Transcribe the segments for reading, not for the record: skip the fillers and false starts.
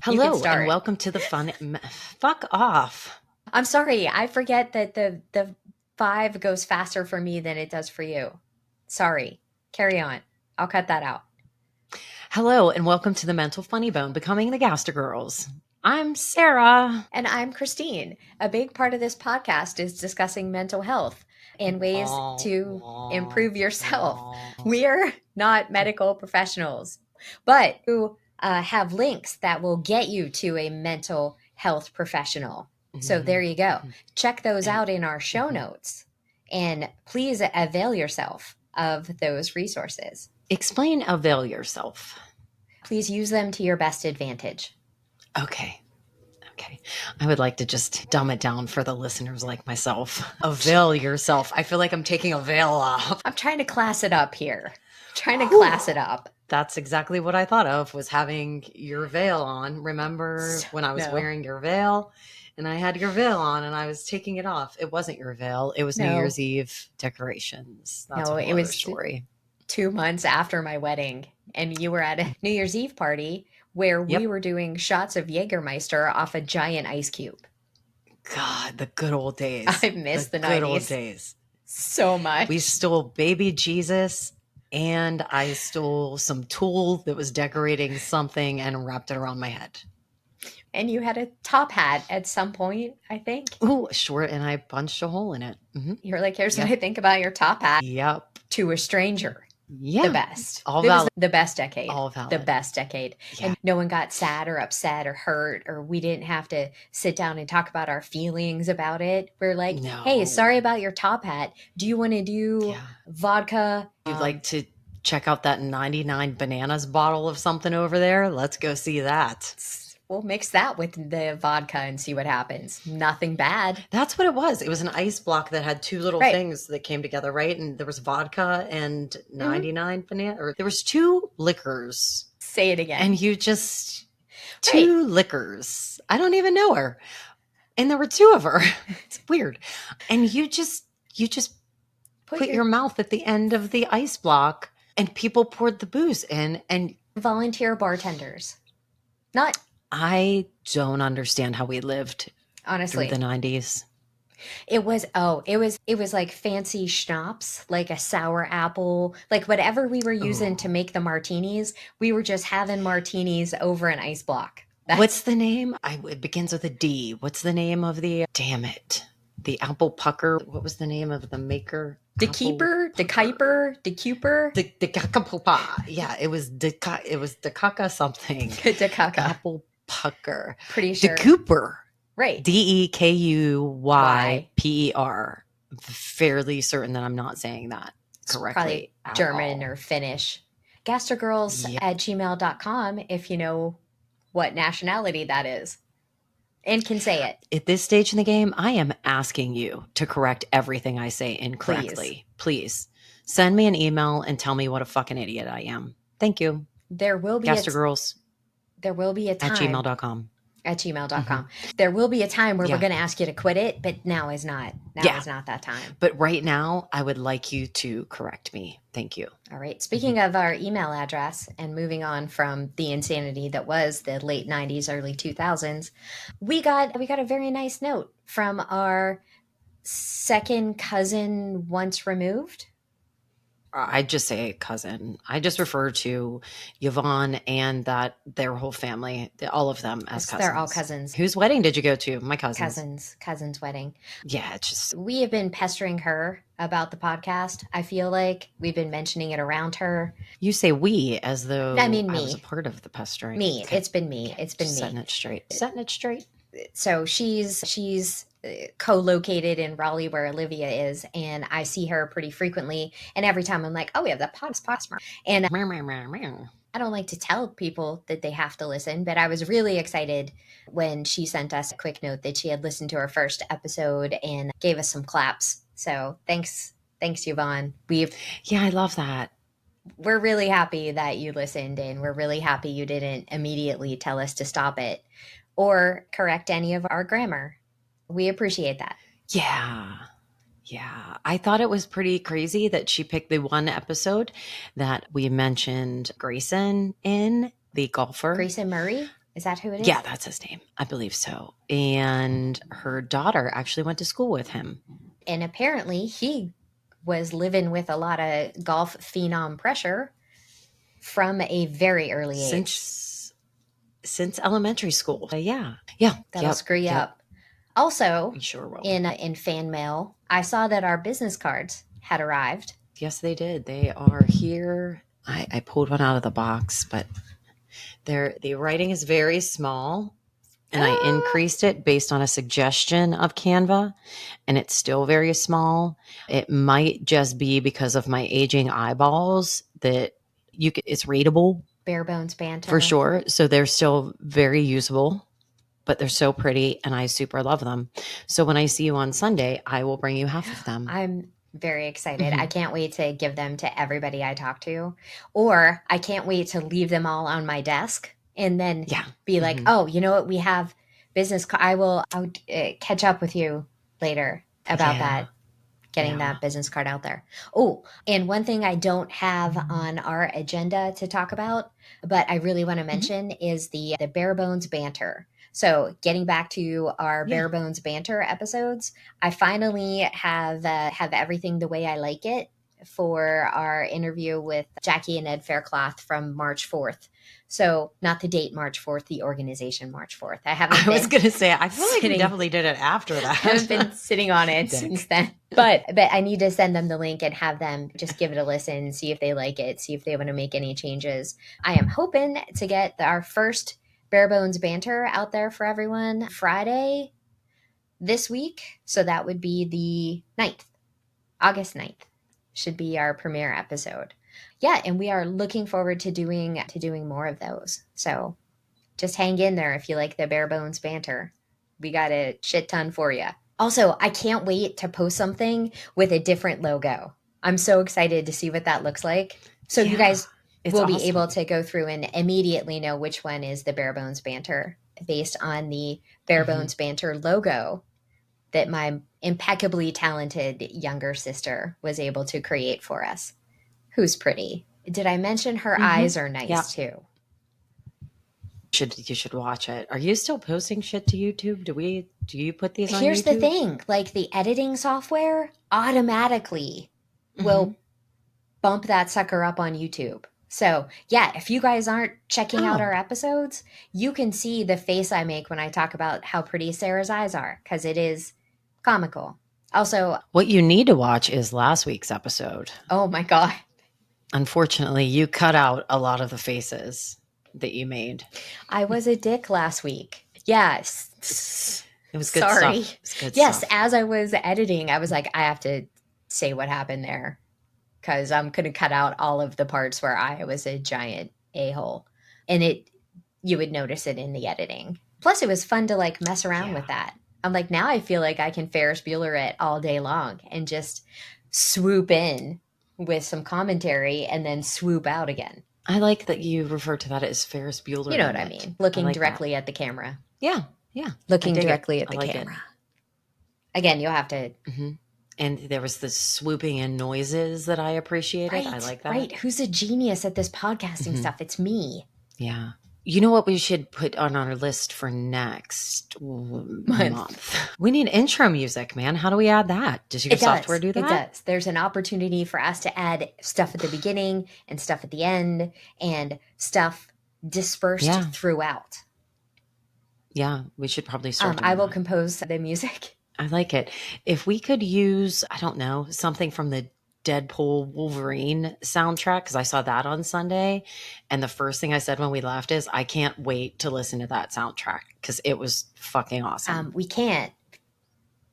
You can Hello and start. welcome to the fun. Fuck off. I'm sorry. I forget that the five goes faster for me than it does for you. Sorry. Carry on. I'll cut that out. Hello and welcome to the Mental Funny Bone, Becoming the Gaster Girls. I'm Sarah. And I'm Christine. A big part of this podcast is discussing mental health and ways Wah, to wah, improve yourself. wah. We're not medical professionals, but who have links that will get you to a mental health professional. So there Mhm, you go. mhm. Check those And out in our show mhm. notes and please avail yourself of those resources. Explain avail yourself. Please use them to your best advantage. Okay. Okay. I would like to just dumb it down for the listeners like myself. Avail yourself. I feel like I'm taking a veil off. I'm trying to class it up here. Trying to Whew. class it up. That's exactly what I thought of was having your veil on. Remember So, when I was no, wearing your veil and I had your veil on and I was taking it off? It wasn't your veil. It was New no, Year's Eve decorations. That's a no. whole It other was story. 2 months after my wedding, and you were at a New Year's Eve party where we Yep. were doing shots of Jägermeister off a giant ice cube. God, the good old days. I miss The the good old 90s days. so We much. stole baby Jesus and I stole some tulle that was decorating something and wrapped it around my head. And you had a top hat at some point, I think. Oh, short, and I punched a hole in it. You were like, here's what Yep. I think about your top hat Yep. to a stranger. The Yeah. best. All It was valid. the best decade. All The valid. best decade. Yeah. And no one got sad or upset or hurt, or we didn't have to sit down and talk about our feelings about it. We're like, hey, No. sorry about your top hat. Do you want to do Yeah. vodka? You'd like to check out that 99 bananas bottle of something over there? Let's go see that. We'll mix that with the vodka and see what happens. Nothing bad. That's what it was. It was an ice block that had two little Right. things that came together, right? And there was vodka and Hmm. 99 banana, or there was two liquors. Say it again. And you just Right. two liquors. I don't even know her. And there were two of her. It's weird. And you just put your mouth at the end of the ice block and people poured the booze in and volunteer bartenders. Not I don't understand how we lived through the honestly. 90s. It was like fancy schnapps, like a sour apple, like whatever we were using to Oh. make the martinis, we were just having martinis over an ice block. What's the name? It begins with a D. What's the name of the damn it? The apple pucker. What was the name of the maker? The Apple keeper, the pucker. kuiper, the cuper, The kakapupa. Yeah, it was the kaka something. the kaka. Apple pucker. Pretty The sure. Cooper. Right. Dekuyper. Fairly certain that I'm not saying that It's correctly. probably At German all. or Finnish. Gastergirls Yeah. at gmail.com if you know what nationality that is and can say it. At this stage in the game, I am asking you to correct everything I say incorrectly. Please send me an email and tell me what a fucking idiot I am. Thank you. There will be Gastergirls there will be a at time gmail.com. at gmail.com. Mm-hmm. There will be a time where Yeah. we're going to ask you to quit it, but now is not. Now Yeah. is not that time. But right now, I would like you to correct me. Thank you. All right. Speaking of our email address and moving on from the insanity that was the late 90s, early 2000s, we got a very nice note from our second cousin once removed. I just say cousin. I just refer to Yvonne and their whole family, all of them as cousins. They're all cousins. Whose wedding did you go to? My cousins. Cousin's wedding. Yeah, it's just We have been pestering her about the podcast. I feel like we've been mentioning it around her. you say we as though I mean, I was me. a part of the pestering. Me. Okay. It's been me. It's been Just me. setting it straight. Setting it straight. So she's co-located in Raleigh where Olivia is, and I see her pretty frequently. And every time I'm like, oh, we have the podcast. And Meow, meow, meow, meow. I don't like to tell people that they have to listen, but I was really excited when she sent us a quick note that she had listened to our first episode and gave us some claps. So thanks, Yvonne. Yeah, I love that. We're really happy that you listened, and we're really happy you didn't immediately tell us to stop it or correct any of our grammar. We appreciate that. Yeah. Yeah. I thought it was pretty crazy that she picked the one episode that we mentioned Grayson in, the golfer. Grayson Murray? Is that who it is? Yeah, that's his name. I believe so. And her daughter actually went to school with him. And apparently he was living with a lot of golf phenom pressure from a very early age. Since elementary school. Yeah. Yeah. That'll screw you up. Also, sure will. In fan mail, I saw that our business cards had arrived. Yes, they did. They are here. I pulled one out of the box, but the writing is very small. And I increased it based on a suggestion of Canva, and it's still very small. It might just be because of my aging eyeballs that it's readable. Bare bones banter. For sure. So they're still very usable, but they're so pretty and I super love them. So when I see you on Sunday, I will bring you half of them. I'm very excited. I can't wait to give them to everybody I talk to, or I can't wait to leave them all on my desk and then be like, oh, you know what? We have business. I'll catch up with you later about that. Getting that business card out there. Oh, and one thing I don't have on our agenda to talk about, but I really want to mention is the bare bones banter. So getting back to our bare bones banter episodes, I finally have everything the way I like it for our interview with Jackie and Ed Faircloth from March 4th. So not the date March 4th, the organization March 4th. I was going to say, I feel like we definitely did it after that. I haven't been sitting on it since then. But I need to send them the link and have them just give it a listen, see if they like it, see if they want to make any changes. I am hoping to get our first bare bones banter out there for everyone Friday this week. So that would be the 9th, August 9th should be our premiere episode. Yeah, and we are looking forward to doing more of those. So just hang in there if you like the bare bones banter. We got a shit ton for you. Also, I can't wait to post something with a different logo. I'm so excited to see what that looks like. So you guys will be able to go through and immediately know which one is the bare bones banter based on the bare bones banter logo that my impeccably talented younger sister was able to create for us. Who's pretty. Did I mention her eyes are nice too? You should watch it. Are you still posting shit to YouTube? Do you put these on YouTube? Here's the thing, like the editing software automatically will bump that sucker up on YouTube. So yeah, if you guys aren't checking out our episodes, you can see the face I make when I talk about how pretty Sarah's eyes are, because it is comical. Also, what you need to watch is last week's episode. Oh my God. Unfortunately, you cut out a lot of the faces that you made. I was a dick last week. Yes. It was good stuff. It was good stuff. As I was editing, I was like, I have to say what happened there because I'm going to cut out all of the parts where I was a giant a-hole. And you would notice it in the editing. Plus, it was fun to like mess around with that. I'm like, now I feel like I can Ferris Bueller it all day long and just swoop in with some commentary and then swoop out again. I like that you refer to that as Ferris Bueller. You know what I mean? Looking directly at the camera. Yeah. Looking directly at the camera. Again, you'll have to... And there was the swooping in noises that I appreciated. Right, I like that. Right. Who's a genius at this podcasting stuff? It's me. Yeah. You know what we should put on our list for next month? We need intro music, man. How do we add that? Does your software do that? It does. There's an opportunity for us to add stuff at the beginning and stuff at the end and stuff dispersed throughout. Yeah, we should probably start doing I will compose the music. I like it. If we could use, I don't know, something from the Deadpool Wolverine soundtrack, because I saw that on Sunday, and the first thing I said when we left is I can't wait to listen to that soundtrack because it was fucking awesome. We can't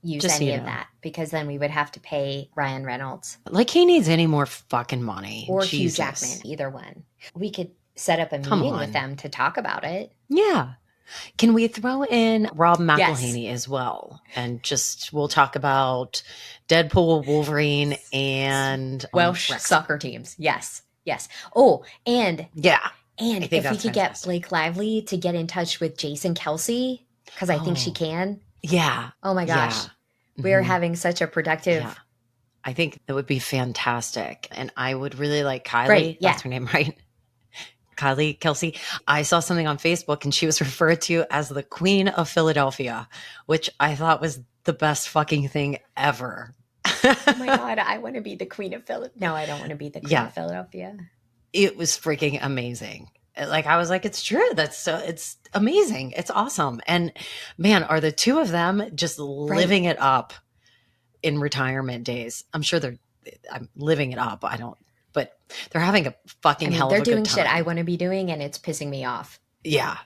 use any of that because then we would have to pay Ryan Reynolds. Like he needs any more fucking money. Or Hugh Jackman, either one. We could set up a meeting with them to talk about it. Yeah. Can we throw in Rob McElhaney as well? And we'll talk about Deadpool, Wolverine, and Welsh soccer teams. Yes. Oh, and if we could get Blake Lively to get in touch with Jason Kelsey, because I think she can. Yeah. Oh my gosh. Yeah. We are having such a productive. Yeah. I think that would be fantastic. And I would really like Kylie. Right. Yeah. That's her name, right? Kylie Kelsey. I saw something on Facebook and she was referred to as the Queen of Philadelphia, which I thought was the best fucking thing ever. Oh my God, I want to be the queen of Philadelphia. No, I don't want to be the queen Yeah, of Philadelphia. it was freaking amazing. Like I was like, it's true. It's amazing. It's awesome. And man, are the two of them just living it up in retirement days? I'm living it up. I don't, but they're having a fucking hell of they're a good doing shit I time. want to be doing, and it's pissing me off. Yeah,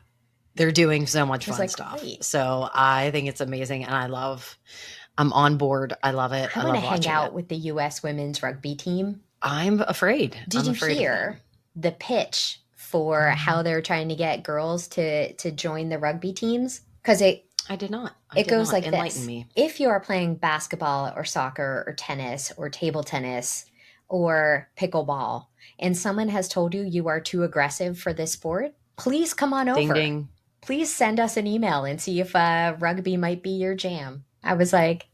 they're doing so much It's fun like, stuff. great. So I think it's amazing, and I'm on board. I love it. I I want to love hang watching it. out with the U.S. women's rugby team. I'm afraid. Did I'm you afraid of them. hear the pitch for how they're trying to get girls to join the rugby teams? Because I did not. I it did goes not. like Enlighten this. me. If you are playing basketball or soccer or tennis or table tennis or pickleball, and someone has told you you are too aggressive for this sport, please come on Ding over. ding. Please send us an email and see if rugby might be your jam. I was like,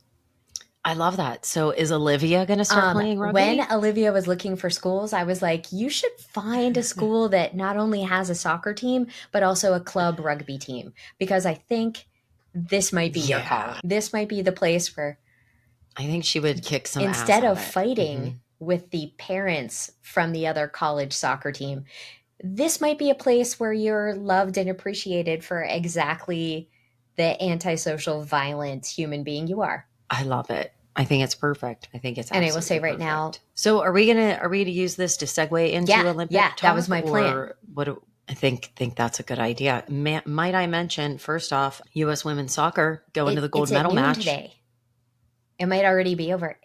I love that. So is Olivia going to start playing when rugby? Olivia was looking for schools, I was like, you should find a school that not only has a soccer team, but also a club rugby team, because I think this might be your Yeah. calling. This might be the place where I think she would kick some ass instead at of it. fighting with the parents from the other college soccer team, this might be a place where you're loved and appreciated for exactly the antisocial, violent human being you are. I love it. I think it's perfect. I think it's And I will say absolutely right now, perfect. So are we gonna use this to segue into Olympic that was talk, my plan. or I think that's a good idea. Might I mention first off, U.S. women's soccer going to the gold It's at medal noon match? today. It might already be over.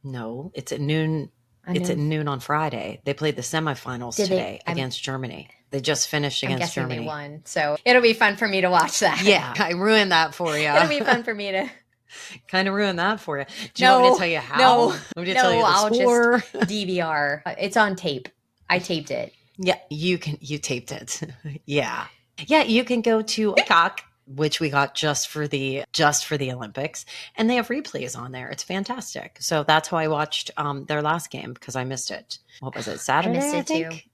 No, it's at noon. I It's at know. noon on Friday. They played the semifinals Did they? today against Germany. They just finished I'm against guessing they Germany. won. So it'll be fun for me to watch that. Yeah, I ruined that for you. It'll be fun for me to. Kind of ruined that for you. Do you want me to No, tell you how? no, Want me to tell no. you the I'll just score? DVR. It's on tape. I taped it. Yeah, you taped it. Yeah. Yeah, you can go to Peacock, which we got just for the Olympics, and they have replays on there. It's fantastic. So that's how I watched their last game because I missed it. What was it? I missed Saturday, I it too. think,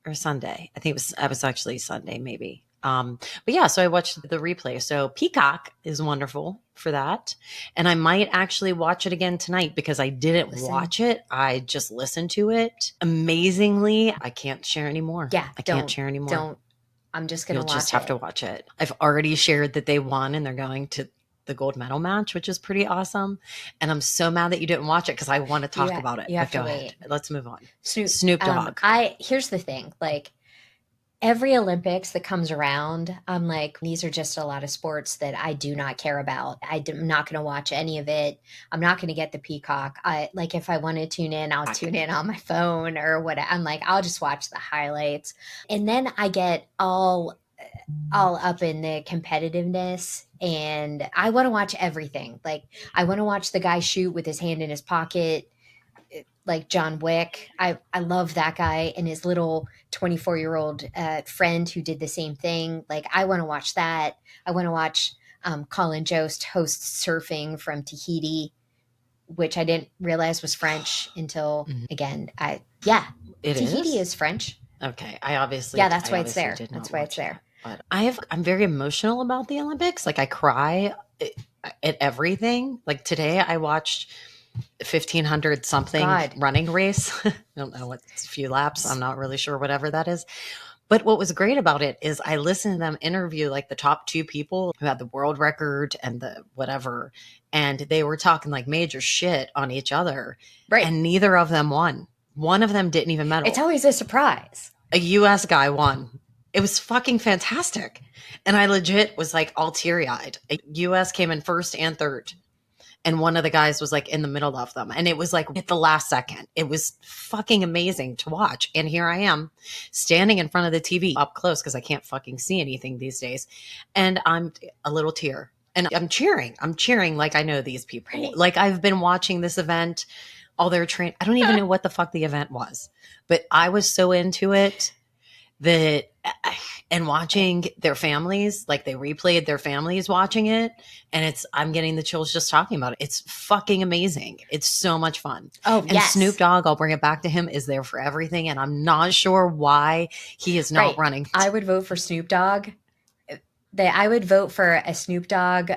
or Sunday. I think it was actually Sunday maybe. But yeah, so I watched the replay. So Peacock is wonderful for that. And I might actually watch it again tonight because I didn't watch it. I just listened to it. Amazingly, I can't share anymore. Yeah, I can't share anymore. Don't. I'm just gonna You'll watch just have it. to watch it. I've already shared that they won and they're going to the gold medal match, which is pretty awesome. And I'm so mad that you didn't watch it because I want to talk about it. You have but to go wait. ahead. Let's move on. Snoop Dogg. Here's the thing. Like, every Olympics that comes around, I'm like, these are just a lot of sports that I do not care about. I'm not going to watch any of it. I'm not going to get the Peacock. Like, if I want to tune in, I'll tune in on my phone or what. I'm like, I'll just watch the highlights. And then I get all up in the competitiveness, and I want to watch everything. Like, I want to watch the guy shoot with his hand in his pocket, like John Wick. I love that guy and his little 24-year-old friend who did the same thing. Like, I want to watch that. I want to watch Colin Jost host surfing from Tahiti, which I didn't realize was French until again. Tahiti is French. Okay, I obviously that's why it's there. That's why it's there. But I'm very emotional about the Olympics. Like, I cry at everything. Like, today I watched 1500 something running race. I don't know what's a few laps. I'm not really sure, whatever that is. But what was great about it is I listened to them interview like the top two people who had the world record and the whatever. And they were talking like major shit on each other. Right. And neither of them won. One of them didn't even medal. It's always a surprise. A US guy won. It was fucking fantastic. And I legit was like all teary eyed. A US came in first and third. And one of the guys was like in the middle of them. And it was like at the last second. It was fucking amazing to watch. And here I am standing in front of the TV up close because I can't fucking see anything these days. And I'm a little tear. And I'm cheering. I'm cheering like I know these people. Right. Like, I've been watching this event, all their train. I don't even know what the fuck the event was. But I was so into it that and watching their families, like they replayed their families watching it. And I'm getting the chills just talking about it. It's fucking amazing. It's so much fun. Oh, And Snoop yes. Dogg, I'll bring it back to him, is there for everything. And I'm not sure why he is not Right. running. I would vote for Snoop Dogg. I would vote for a Snoop Dogg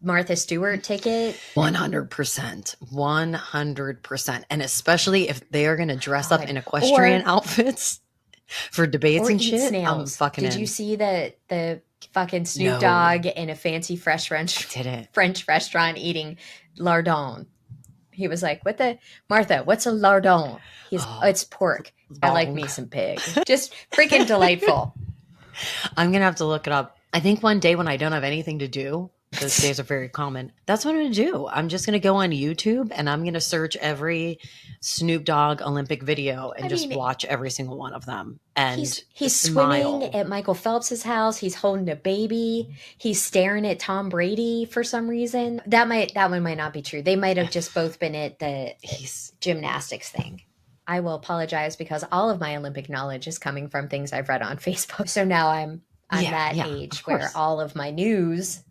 Martha Stewart ticket. 100%. 100%. And especially if they are going to dress up God. in equestrian Or outfits for debates and eat shit, I'm snails. fucking Did you in. see the fucking Snoop No, Dogg in a fancy fresh I French didn't. French restaurant eating lardon? He was like, "What the Martha? What's a lardon?" Oh, It's pork. I like bong. me some pig. Just freaking delightful. I'm going to have to look it up. I think one day when I don't have anything to do, those days are very common. That's what I'm going to do. I'm just going to go on YouTube and I'm going to search every Snoop Dogg Olympic video and I just mean, watch every single one of them and he's swimming smile. at Michael Phelps's house. He's holding a baby. He's staring at Tom Brady for some reason. That one might not be true. They might have just both been at the He's gymnastics thing. I will apologize because all of my Olympic knowledge is coming from things I've read on Facebook. So now I'm yeah, that yeah, age of where course. all of my news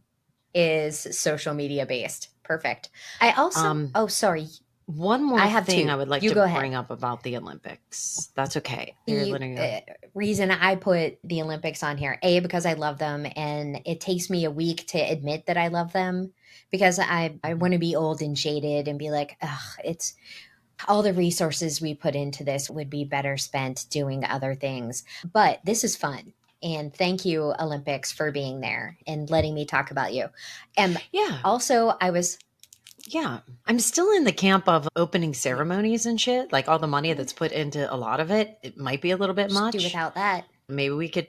is social media based. Perfect. I also Um, oh sorry, One more I have thing I two. would like You to go ahead. bring up about the Olympics. That's okay. You're The letting go. reason I put the Olympics on here, A, because I love them, and it takes me a week to admit that I love them because I Mhm. want to be old and jaded and be like, ugh, it's all the resources we put into this would be better spent doing other things. But this is fun. And thank you, Olympics, for being there and letting me talk about you. And Yeah, also, I was, yeah. I'm still in the camp of opening yeah, ceremonies and shit. Like all the money that's put into a lot of it, it might be a little bit just do much. without that. Maybe we could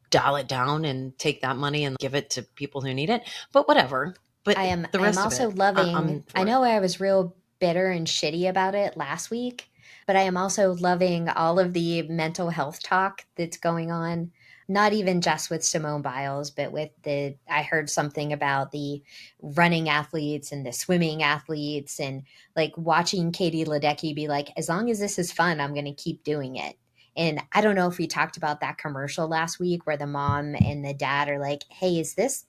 dial it down and take that money and give it to people who need it. But whatever. But the I am rest of also it, loving, I'm I for it. know I was real bitter and shitty about it last week, but I am also loving all of the mental health talk that's going on. Not even just with Simone Biles, but with I heard something about the running athletes and the swimming athletes, and like watching Katie Ledecky be like, as long as this is fun, I'm going to keep doing it. And I don't know if we talked about that commercial last week where the mom and the dad are like, hey, is this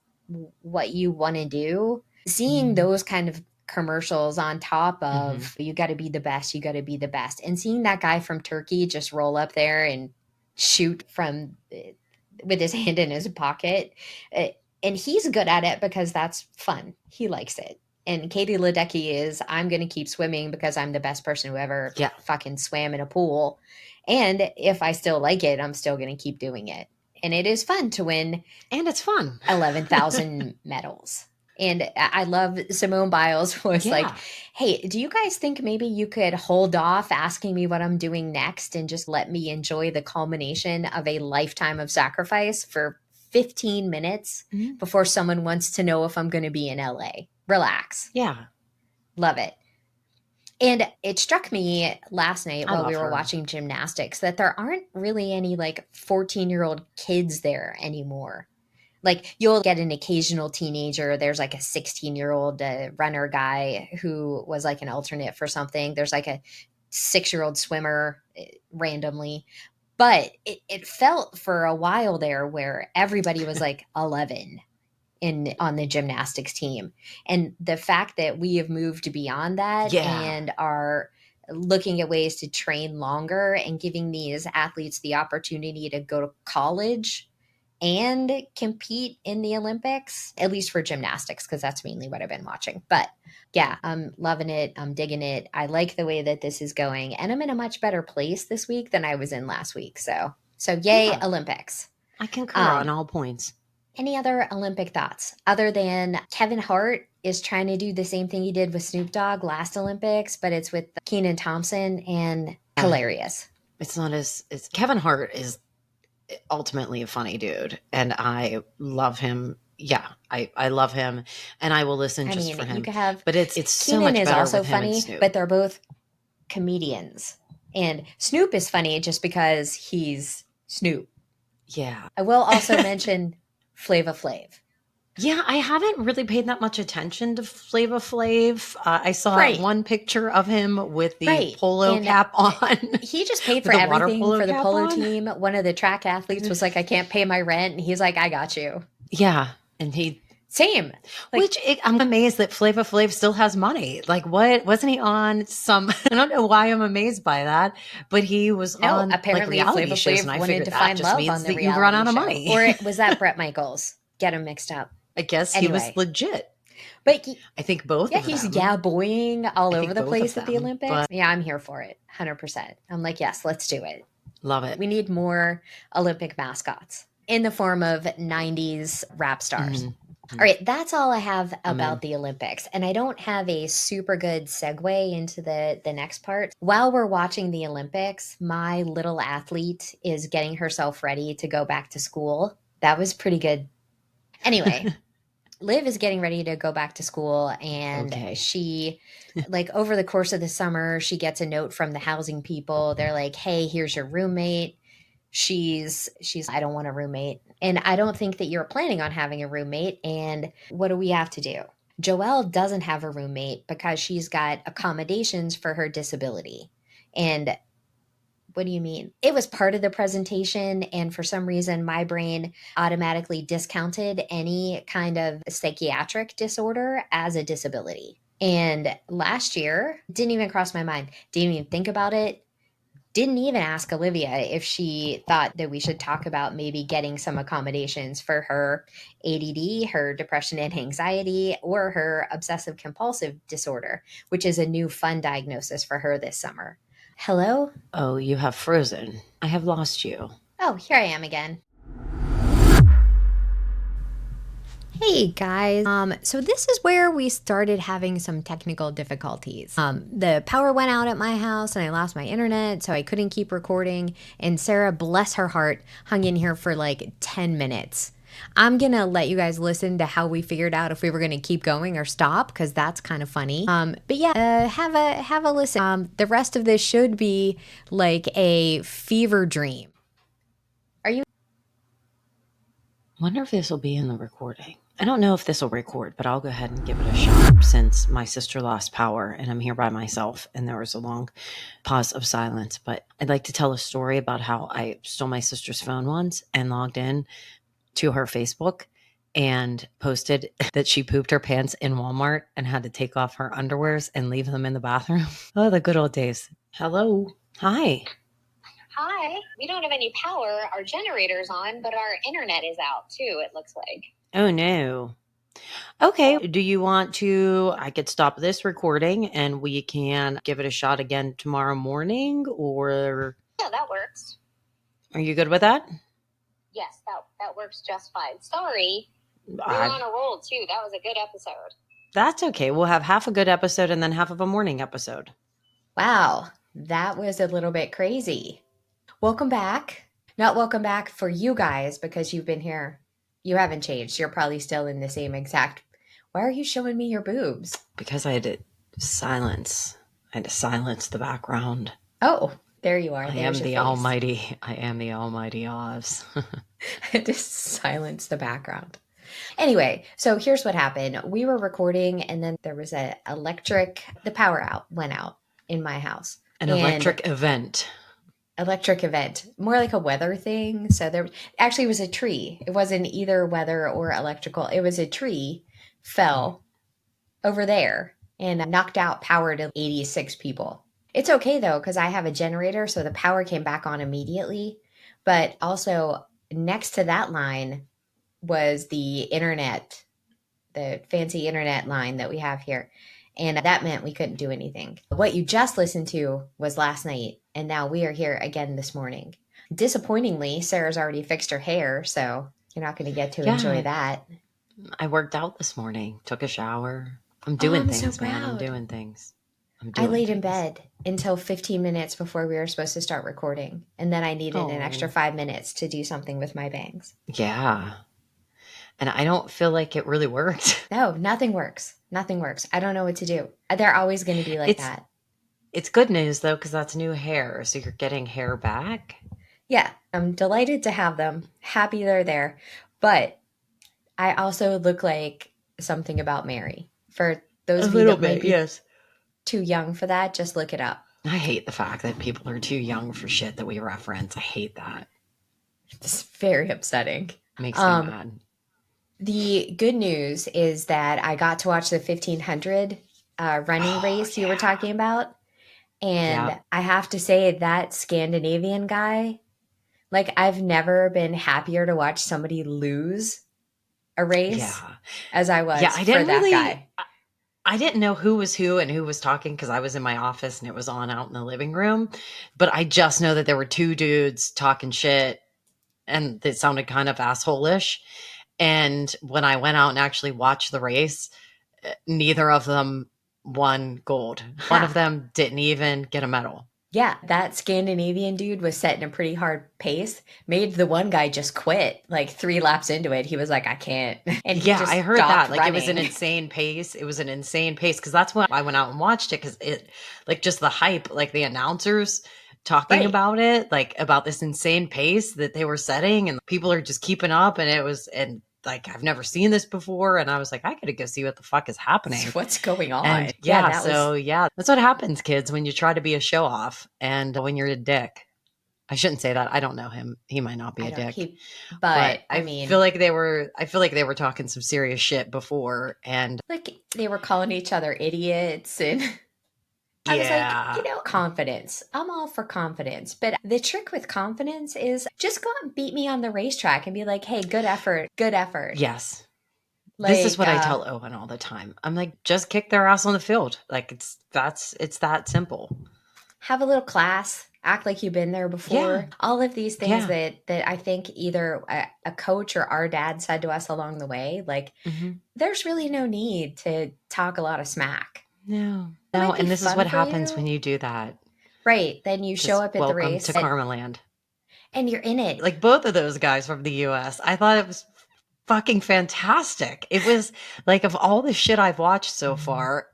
what you want to do? Seeing those kind of commercials on top Hmm. of you got to be the best, you got to be the best, and seeing that guy from Turkey just roll up there and shoot from with his hand in his pocket, uh, and he's good at it because that's fun. He likes it. And Katie Ledecky is, I'm going to keep swimming because I'm the best person who ever Yeah. fucking swam in a pool. And if I still like it, I'm still going to keep doing it. And it is fun to win And it's fun. 11,000 medals. And I love Simone Biles was like, Yeah. hey, do you guys think maybe you could hold off asking me what I'm doing next and just let me enjoy the culmination of a lifetime of sacrifice for 15 minutes Mhm. before someone wants to know if I'm going to be in LA? Relax. Yeah. Love it. And it struck me last night I while we love were her. watching gymnastics that there aren't really any like 14-year-old kids there anymore. Like you'll get an occasional teenager. There's like a 16-year-old runner guy who was like an alternate for something. There's like a 6-year-old swimmer randomly. But it felt for a while there where everybody was like 11 in on the gymnastics team. And the fact that we have moved beyond that Yeah. and are looking at ways to train longer and giving these athletes the opportunity to go to college and compete in the Olympics, at least for gymnastics, because that's mainly what I've been watching. But yeah, I'm loving it. I'm digging it. I like the way that this is going. And I'm in a much better place this week than I was in last week. So yay, Yeah. Olympics. I concur on Um, all points. any other Olympic thoughts other than Kevin Hart is trying to do the same thing he did with Snoop Dogg last Olympics, but it's with Keenan Thompson and Yeah. hilarious. It's not as Kevin Hart is ultimately a funny dude and I love him. Yeah, I love him and I will listen I just mean, for you him. could have But it's so Keenan much is better also with him and funny, Snoop. but they're both comedians. And Snoop is funny just because he's Snoop. Yeah. I will also mention Flava Flav. Yeah, I haven't really paid that much attention to Flava Flav. I saw Right. one picture of him with the Right. polo And cap on, he just paid with for the water everything polo for the cap polo on. team. One of the track athletes was like, I can't pay my rent. And he's like, I got you. Yeah, and he, Same. Like, I'm amazed that Flava Flav still has money. Like, what wasn't he on some? I don't know why I'm amazed by that, but he was no, on like apparently reality Flava shows, and Flav I wanted figured to that find just love on means the that you run reality out of show. money. Or was that Bret Michaels? Get him mixed up. I guess he was Anyway, legit. but I think both yeah, of he's them. yaboing all I over think the both of place at the them, Olympics. but Yeah, I'm here for it. 100%. I'm like, yes, let's do it. love it. We need more Olympic mascots in the form of 90s rap stars. Mhm. All right, that's all I have I'm about in. the Olympics. And I don't have a super good segue into the next part. While we're watching the Olympics, my little athlete is getting herself ready to go back to school. That was pretty good. Anyway, Liv is getting ready to go back to school, and Okay. she, like, over the course of the summer, she gets a note from the housing people. They're like, "Hey, here's your roommate." She's I don't want a roommate. And I don't think that you're planning on having a roommate. And what do we have to do? Joelle doesn't have a roommate because she's got accommodations for her disability. And what do you mean? It was part of the presentation, and for some reason, my brain automatically discounted any kind of psychiatric disorder as a disability. And last year, didn't even cross my mind, didn't even think about it, didn't even ask Olivia if she thought that we should talk about maybe getting some accommodations for her ADD, her depression and anxiety, or her obsessive compulsive disorder, which is a new fun diagnosis for her this summer. Hello? Oh, you have frozen. I have lost you. Oh, here I am again. Hey guys. So this is where we started having some technical difficulties. The power went out at my house and I lost my internet, so I couldn't keep recording. And Sarah, bless her heart, hung in here for like 10 minutes. I'm gonna let you guys listen to how we figured out if we were gonna keep going or stop, because that's kind of funny. But yeah, have a listen. The rest of this should be like a fever dream. Are you? Wonder if this will be in the recording. I don't know if this will record, but I'll go ahead and give it a shot since my sister lost power and I'm here by myself and there was a long pause of silence. But I'd like to tell a story about how I stole my sister's phone once and logged in to her Facebook and posted that she pooped her pants in Walmart and had to take off her underwears and leave them in the bathroom. Oh, the good old days. Hello. Hi. Hi. We don't have any power. Our generator's on, but our internet is out too, it looks like. Oh, no. Okay. Do you want to? I could stop this recording and we can give it a shot again tomorrow morning, or Yeah, that works. are you good with that? Yes, that works just fine. Sorry. We were I, on a roll too. That was a good episode. that's okay. We'll have half a good episode and then half of a morning episode. Wow, that was a little bit crazy. Welcome back. Not welcome back for you guys because you've been here. You haven't changed. You're probably still in the same exact. Why are you showing me your boobs? Because I had to silence. I had to silence the background. Oh, there you are. I There's am your the face. almighty. I am the almighty Oz. Just silence the background. Anyway, so here's what happened. We were recording and then there was the power out went out in my house. An And electric event. electric event, more like a weather thing. So there actually was a tree. It wasn't either weather or electrical. It was a tree fell over there and knocked out power to 86 people. It's okay though, because I have a generator, so the power came back on immediately. But also next to that line was the internet, the fancy internet line that we have here. And that meant we couldn't do anything. What you just listened to was last night, and now we are here again this morning. Disappointingly, Sarah's already fixed her hair, so you're not going to get to enjoy Yeah, that. I worked out this morning, took a shower. I'm Oh, doing I'm so things, man. I'm proud. doing things. I'm I doing laid in things. bed until 15 minutes before we were supposed to start recording, and then I needed an extra Oh, 5 minutes to do something with my bangs. yeah. And I don't feel like it really worked. No, nothing works. Nothing works. I don't know what to do. They're always going to be like It's that. it's good news though, because that's new hair. So you're getting hair back. Yeah, I'm delighted to have them. Happy they're there. But I also look like something about Mary. For those A of you little that might bit, be yes. too young for that, just look it up. I hate the fact that people are too young for shit that we reference. I hate that. It's very upsetting. Makes me Um, mad. the good news is that I got to watch the 1500 running Oh, race you were yeah. talking about. And Yep. I have to say, that Scandinavian guy, like, I've never been happier to watch somebody lose a race Yeah. as I Yeah. was for that guy. I didn't know who was who and who was talking because I was in my office and it was on out in the living room. But I just know that there were two dudes talking shit and it sounded kind of asshole-ish. And when I went out and actually watched the race, neither of them won gold. One of Yeah. them didn't even get a medal. Yeah. That Scandinavian dude was setting a pretty hard pace, made the one guy just quit like 3 laps into it. He was like, I can't. And he Yeah, I just heard stopped that. Like it was an running. insane pace. It was an insane pace because that's when I went out and watched it because it, like, just the hype, like the announcers talking Right. about it, like about this insane pace that they were setting, and people are just keeping up. And it was, and like, I've never seen this before. And I was like, I gotta go see what the fuck is So happening. what's going on? And Yeah, yeah, that was, so yeah, that's what happens, kids, when you try to be a show off and when you're a dick. I shouldn't say that. I don't know him. He might not be I a don't, dick. he, But but I mean, I feel like they were talking some serious shit before, and like they were calling each other idiots. And I was like, yeah. confidence. I'm all for confidence. But the trick with confidence is just go out and beat me on the racetrack and be like, hey, good effort, good effort. Yes. This is Like, what I tell Owen all the time. I'm like, just kick their ass on the field. Like it's that simple. have a little class, act like you've been there Yeah. before. All of these things Yeah. that I think either a coach or our dad said to us along the way, like, Mhm. there's really no need to talk a lot of smack. No. It No, might be and this is fun what for happens you. when you do that. Right. Then you show Just up at the welcome race to Karma Land. and you're in it. Like both of those guys from the US. I thought it was fucking fantastic. It was like, of all the shit I've watched so far,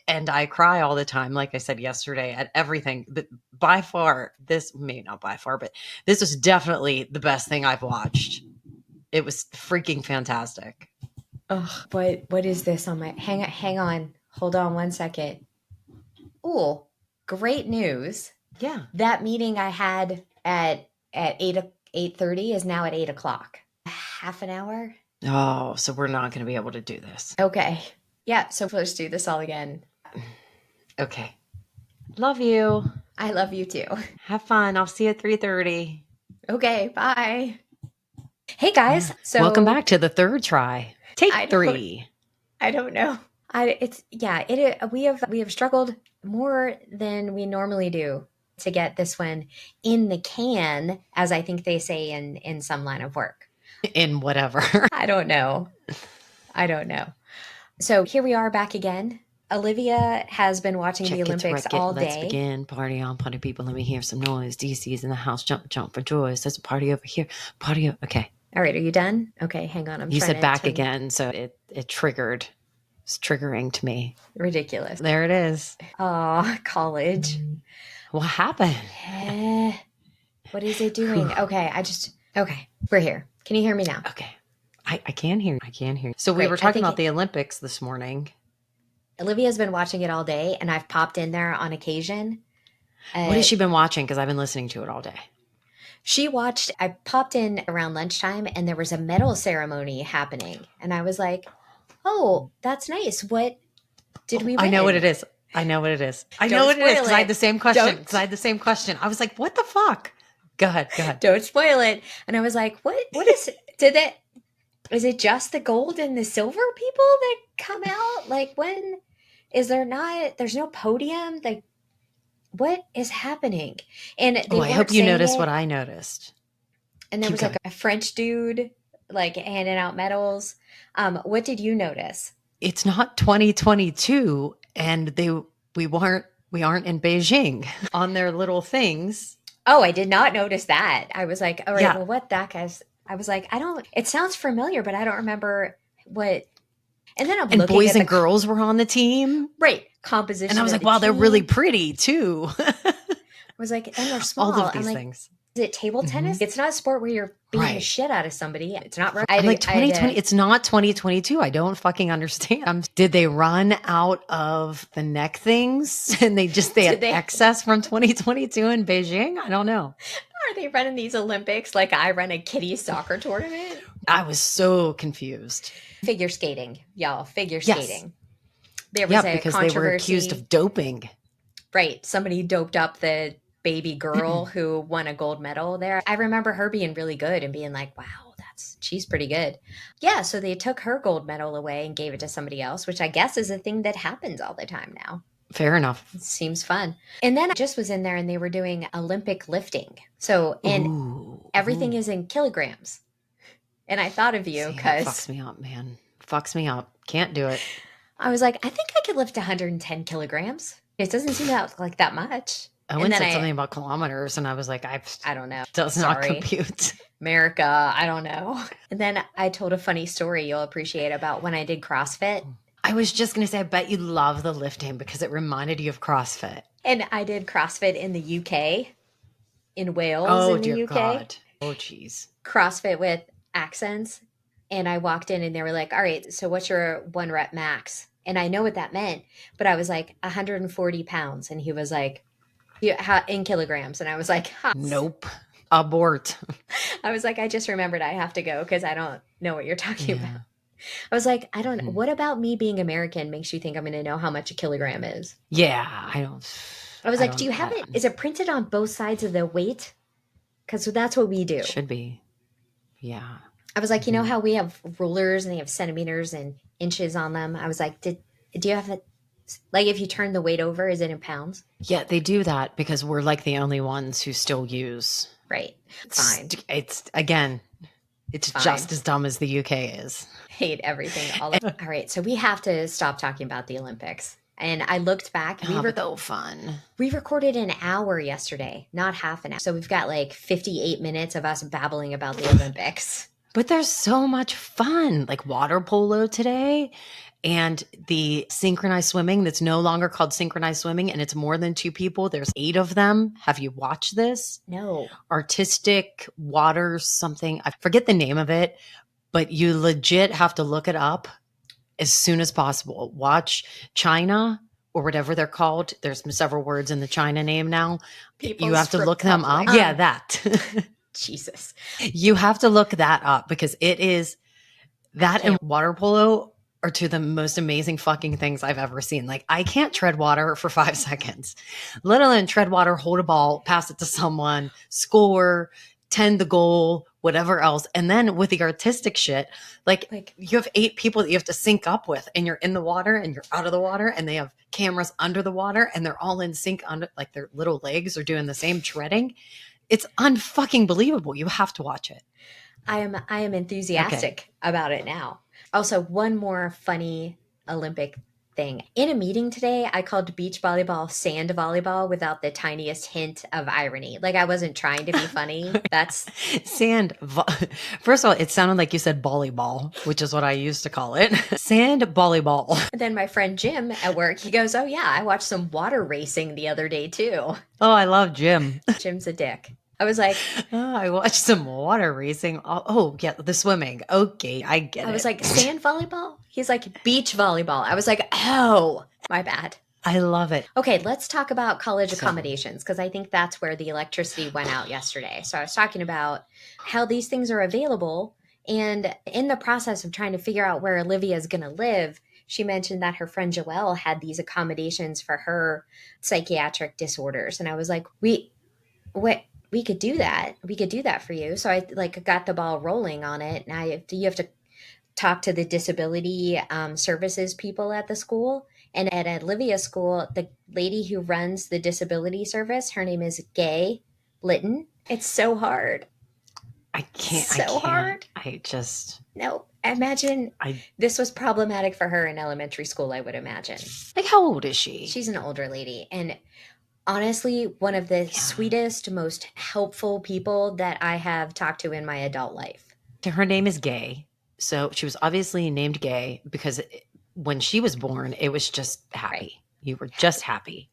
and I cry all the time, like I said yesterday, at everything. But by far, this may not by far, but this is definitely the best thing I've watched. It was freaking fantastic. Oh, what is this on my hang on. Hold on 1 second. Oh, great news. Yeah. That meeting I had at 8:30 is now at 8 o'clock. Half an hour. Oh, so we're not going to be able to do this. Okay. Yeah, so let's do this all again. Okay. Love you. I love you too. Have fun. I'll see you at 3:30. Okay, bye. Hey guys. Welcome So back to the third try. Take I don't 3. I don't know. I it's yeah, we have struggled more than we normally do to get this one in the can, as I think they say in some line of work. In whatever. I don't know. I don't know. So here we are back again. Olivia has been watching the Check it, Olympics wreck it, all let's day. begin. Party on, party people, let me hear some noise. DC's in the house, jump, jump for joys. There's a party over here. Party, okay. All right, are you done? Okay, hang on. I'm You trying said to back turn again, so it triggered. It's triggering to me. ridiculous. There it is. Oh, college. What happened? Eh, what is it Whew. doing? Okay, we're here. Can you hear me now? Okay. I can hear you. I can hear you. So we Great. were I talking think about the Olympics this morning. Olivia's been watching it all day, and I've popped in there on occasion. What has Uh, she been watching? Because I've been listening to it all day. I popped in around lunchtime, and there was a medal ceremony happening. And I was like, oh, that's nice. What did Oh, we I know what win? it is. I know what it is. I know Don't what it is spoil because I had it. the same question. Because I Don't had the same question. I was like, what the fuck? Go ahead. Go ahead. don't spoil it. And I was like, what is did that is it just the gold and the silver people that come out? Like, when is there not there's no podium? Like, what is happening? And Oh, they I weren't hope you saying noticed what it. I noticed. And there Keep was like going. a French dude like handing out medals. What did you notice? It's not 2022 and we aren't in Beijing on their little things. Oh, I did not notice that. I was like, all right, Yeah. well, what that guy's. I was like, I don't. It sounds familiar, but I don't remember what. And then I'm And looking boys at and girls were on the team. right And I composition was of like, the wow, they're really team. pretty too. I was like, and they're All small. of I'm these like, things. Is it table tennis? It's not a sport where you're beating the shit out of somebody. It's not. I'm like 2020. It's not 2022. I don't fucking understand. Did they run out of the neck things and they had excess from 2022 in Beijing? I don't know. Are they running these Olympics like I run a kiddie soccer tournament? I was so confused. Figure skating, y'all. Figure skating. There was a because controversy. They were accused of doping. Right. Somebody doped up the baby girl who won a gold medal there. I remember her being really good and being like, wow, she's pretty good. Yeah, so they took her gold medal away and gave it to somebody else, which I guess is a thing that happens all the time now. Fair enough. It seems fun. And then I just was in there and they were doing Olympic lifting. So, and everything is in kilograms. And I thought of you because... fucks me up, man. Fucks me up. Can't do it. I was like, I think I could lift 110 kilograms. It doesn't seem like that much. Owen said something about kilometers, and I was like, I don't know. Does not compute. America, I don't know. And then I told a funny story you'll appreciate about when I did CrossFit. I was just going to say, I bet you love the lifting because it reminded you of CrossFit. And I did CrossFit in the UK, in Wales, in the UK. God. Oh, geez. CrossFit with accents. And I walked in and they were like, all right, so what's your 1 rep max? And I know what that meant, but I was like 140 pounds. And he was like, in kilograms. And I was like, nope. Abort. I was like, I just remembered I have to go because I don't know what you're talking about. I was like, I don't know. What about me being American makes you think I'm going to know how much a kilogram is? Yeah, I don't. I was like, do you have it? Is it printed on both sides of the weight? Because that's what we do. It should be. Yeah. I was like, you know how we have rulers and they have centimeters and inches on them? I was like, do you have it? Like if you turn the weight over, is it in pounds? Yeah, they do that because we're like the only ones who still use. Right. Fine. It's fine. Just as dumb as the UK is. Hate everything. All right. So we have to stop talking about the Olympics. And I looked back. So fun. We recorded an hour yesterday, not half an hour. So we've got like 58 minutes of us babbling about the Olympics. But there's so much fun, like water polo today and the synchronized swimming that's no longer called synchronized swimming and it's more than 2 people. There's 8 of them. Have you watched this? No. Artistic water something. I forget the name of it, but you legit have to look it up as soon as possible. Watch China or whatever they're called. There's several words in the China name now. You have to look them up. Yeah, that. Jesus. You have to look that up because it is that and water polo are 2 of the most amazing fucking things I've ever seen. Like I can't tread water for 5 seconds, let alone tread water, hold a ball, pass it to someone, score, tend the goal, whatever else. And then with the artistic shit, like you have 8 people that you have to sync up with and you're in the water and you're out of the water and they have cameras under the water and they're all in sync under like their little legs are doing the same treading. It's unfucking believable. You have to watch it. I am enthusiastic about it now. Also, one more funny Olympic thing. In a meeting today, I called beach volleyball sand volleyball without the tiniest hint of irony. Like I wasn't trying to be funny. That's First of all, it sounded like you said volleyball, which is what I used to call it. Sand volleyball. And then my friend Jim at work, he goes, oh yeah, I watched some water racing the other day too. Oh, I love Jim. Jim's a dick. I was like, oh, I watched some water racing. Oh, yeah, the swimming. Okay, I get it. I was like, sand volleyball? He's like, beach volleyball. I was like, oh, my bad. I love it. Okay, let's talk about college accommodations because I think that's where the electricity went out yesterday. So I was talking about how these things are available. And in the process of trying to figure out where Olivia is going to live, she mentioned that her friend Joelle had these accommodations for her psychiatric disorders. And I was like, we could do that. We could do that for you. So I got the ball rolling on it. Now you have to talk to the disability services people at the school. And at Olivia's school, the lady who runs the disability service, her name is Gay Litton. It's so hard. I can't. Hard. No. Imagine this was problematic for her in elementary school, I would imagine. Like how old is she? She's an older lady. And honestly, one of the sweetest, most helpful people that I have talked to in my adult life. Her name is Gay. So she was obviously named Gay because when she was born, it was just happy. Right. You were just happy.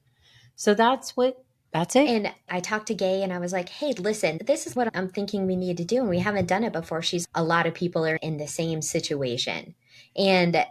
So that's what That's it. And I talked to Gay and I was like, hey, listen, this is what I'm thinking we need to do. And we haven't done it before. A lot of people are in the same situation. And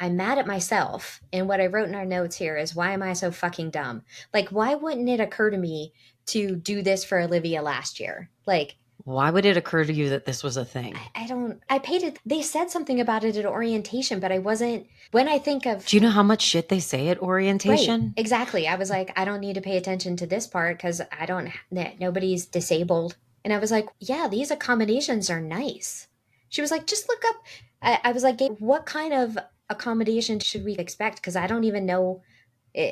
I'm mad at myself. And what I wrote in our notes here is, why am I so fucking dumb? Like, why wouldn't it occur to me to do this for Olivia last year? Like, Why would it occur to you that this was a thing? I don't, I paid it. They said something about it at orientation, but I wasn't, when I think of, Do you know how much shit they say at right, orientation? exactly. I was like, I don't need to pay attention to this part because I don't, nobody's disabled. And I was like, yeah, these accommodations are nice. She was like, just look up. I was like, "Gabe, what kind of accommodation should we expect? Because I don't even know.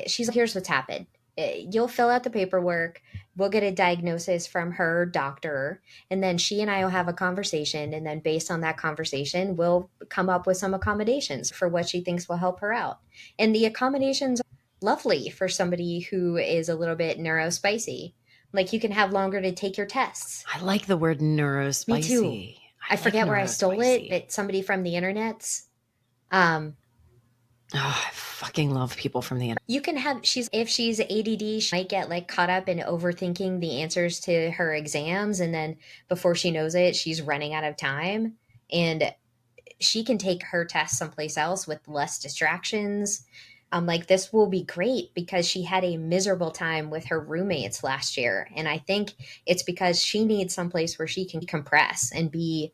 She's like, here's what's happened. You'll fill out the paperwork. We'll get a diagnosis from her doctor. And then she and I will have a conversation. And then based on that conversation, we'll come up with some accommodations for what she thinks will help her out. And the accommodations are lovely for somebody who is a little bit neurospicy. Like you can have longer to take your tests. I like the word Me too. neurospicy. I I like forget where I stole it, neurospicy. but somebody from the internet's. Um, Oh, I fucking love people from the internet. you can have if she's ADD, she might get like caught up in overthinking the answers to her exams, and then before she knows it, she's running out of time. And she can take her test someplace else with less distractions. Like this will be great because she had a miserable time with her roommates last year, and I think it's because she needs someplace where she can compress and be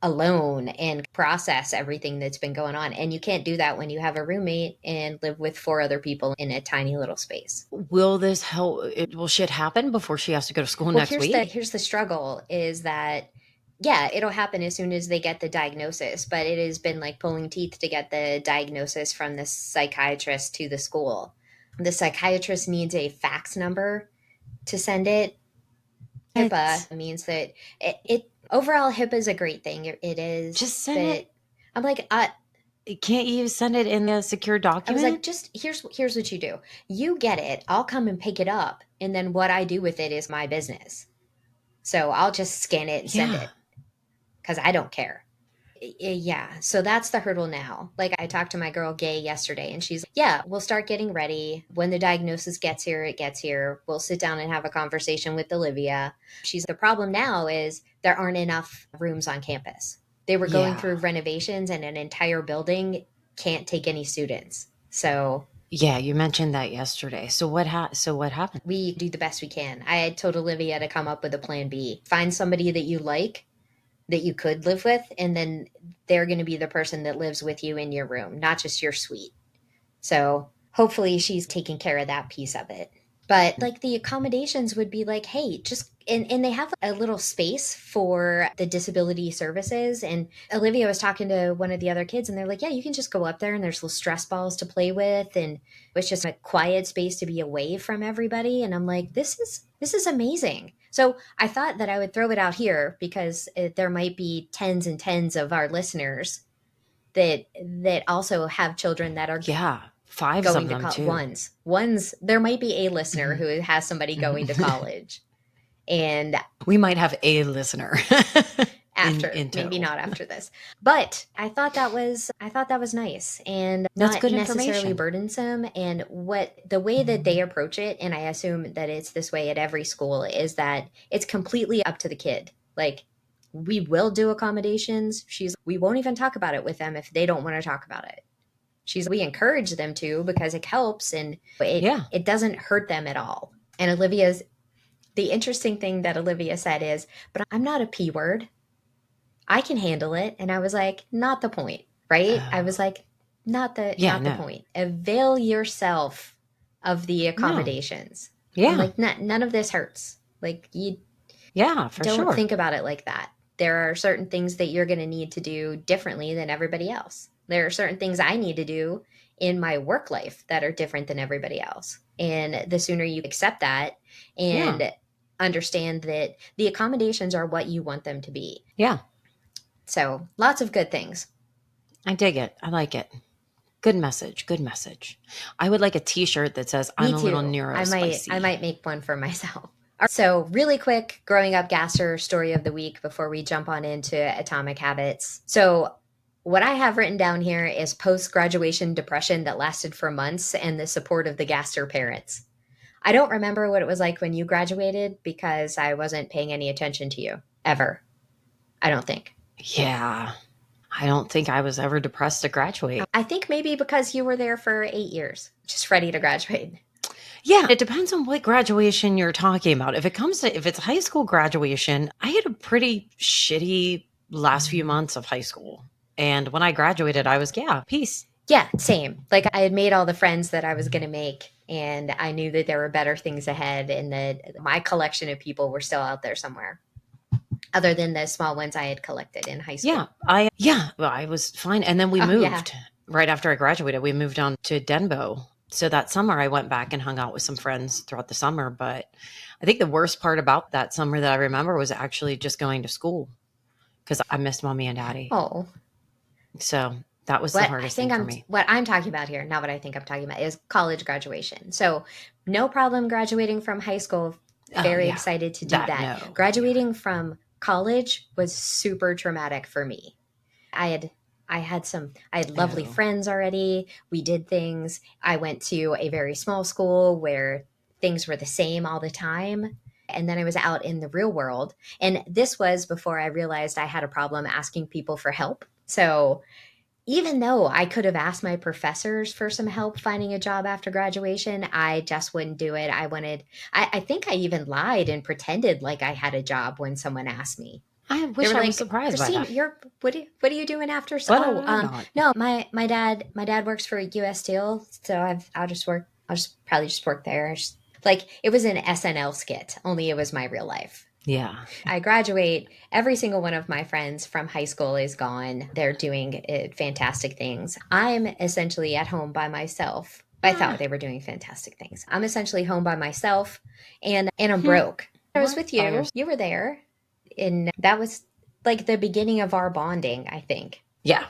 alone and process everything that's been going on. And you can't do that when you have a roommate and live with four other people in a tiny little space. Will this help? Will shit happen before she has to go to school Well, next week? here's the struggle is that yeah, it'll happen as soon as they get the diagnosis, but it has been like pulling teeth to get the diagnosis from the psychiatrist to the school. The psychiatrist needs a fax number to send it. HIPAA What? means that it overall HIPAA is a great thing. It is, Just send it. but I'm like, Can't you send it in a secure I was like, document? just here's what you do. You get it. I'll come and pick it up, and then what I do with it is my business. So I'll just scan it and send Yeah. it because I don't care. Yeah, so that's the hurdle now. Like I talked to my girl Gay yesterday, and she's like, yeah, we'll start getting ready when the diagnosis gets here. It gets here. We'll sit down and have a conversation with Olivia. She's the problem now is there aren't enough rooms on campus. They were going Yeah. through renovations, and an entire building can't take any students. So Yeah, you mentioned that yesterday. So what happened? we do the best we can. I had told Olivia to come up with a plan B. Find somebody that you like, that you could live with, and then they're going to be the person that lives with you in your room, not just your suite. So hopefully she's taking care of that piece of it. But like the accommodations would be like, hey, just and they have a little space for the disability services. And Olivia was talking to one of the other kids, and they're like, yeah, you can just go up there and there's little stress balls to play with, and it's just a quiet space to be away from everybody. And I'm like, this is amazing. So I thought that I would throw it out here because there might be tens and tens of our listeners that also have children that are Yeah, fives going of to them college. too. Ones there might be a listener Mhm. who has somebody going to Mhm. college, and We might have a listener after in maybe total. not after this, but I thought that was nice and That's not good necessarily information. burdensome. And what the way that they approach it, and I assume that it's this way at every school, is that it's completely up to the kid. Like, we will do accommodations. We won't even talk about it with them if they don't want to talk about it. We encourage them to because it helps, and Yeah. it doesn't hurt them at all. And the interesting thing that Olivia said is, but I'm not a P word. I can handle it. And I was like, not the point, right? I was Oh. like, Yeah, not the no. point. Avail yourself of the No. accommodations. I'm Yeah. like, none of this hurts. Like, you Yeah, for don't sure. think about it like that. There are certain things that you're going to need to do differently than everybody else. There are certain things I need to do in my work life that are different than everybody else. And the sooner you accept that Yeah. and understand that the accommodations are what you want them to be. Yeah. So, lots of good things. I dig it. I like it. Good message. Good message. I would like a t-shirt that says I'm Me a little too. neuro I spicy. might make one for myself. So, really quick, growing up gaster story of the week before we jump on into atomic habits. So, what I have written down here is post graduation depression that lasted for months and the support of the gaster parents. I don't remember what it was like when you graduated because I wasn't paying any attention to you ever. I don't think. Yeah. I don't think I was ever depressed to graduate. I think maybe because you were there for 8 years, just ready to graduate. Yeah, it depends on what graduation you're talking about. If it's high school graduation, I had a pretty shitty last few months of high school. And when I graduated, I was, yeah, peace. Yeah, same. Like I had made all the friends that I was going to make, and I knew that there were better things ahead, and that my collection of people were still out there somewhere, other than the small ones I had collected in high Yeah, school. well, I was fine. And then we Oh, yeah. moved right after I graduated. We moved on to Denbo. So that summer, I went back and hung out with some friends throughout the summer. But I think the worst part about that summer that I remember was actually just going to school because I missed mommy and daddy. Oh, So that was the what I hardest thing think for I'm me. what I'm talking about here, not what I think I'm talking about, is college graduation. So, no problem graduating from high school. Oh, Very yeah. excited to do That, that. no. Yeah. Graduating from college was super traumatic for me. I had I had lovely Oh, friends already. We did things. I went to a very small school where things were the same all the time. And then I was out in the real world. And this was before I realized I had a problem asking people for help. So even though I could have asked my professors for some help finding a job after graduation, I just wouldn't do it. I think I even lied and pretended like I had a job when someone asked me. I They wish were I was like, surprised by Christine, that. what are you doing after? But Oh, I'm not. no, my dad works for U.S. Steel, so I'll just probably just work there. Like it was an SNL skit, only it was my real life. Yeah. I graduate. Every single one of my friends from high school is gone. They're doing fantastic things. I'm essentially at home by myself. I thought Ah, they were doing fantastic things. I'm essentially home by myself, and I'm hmm. broke. I was Right with by you. yours. You were there, and that was like the beginning of our bonding, I think. Yeah.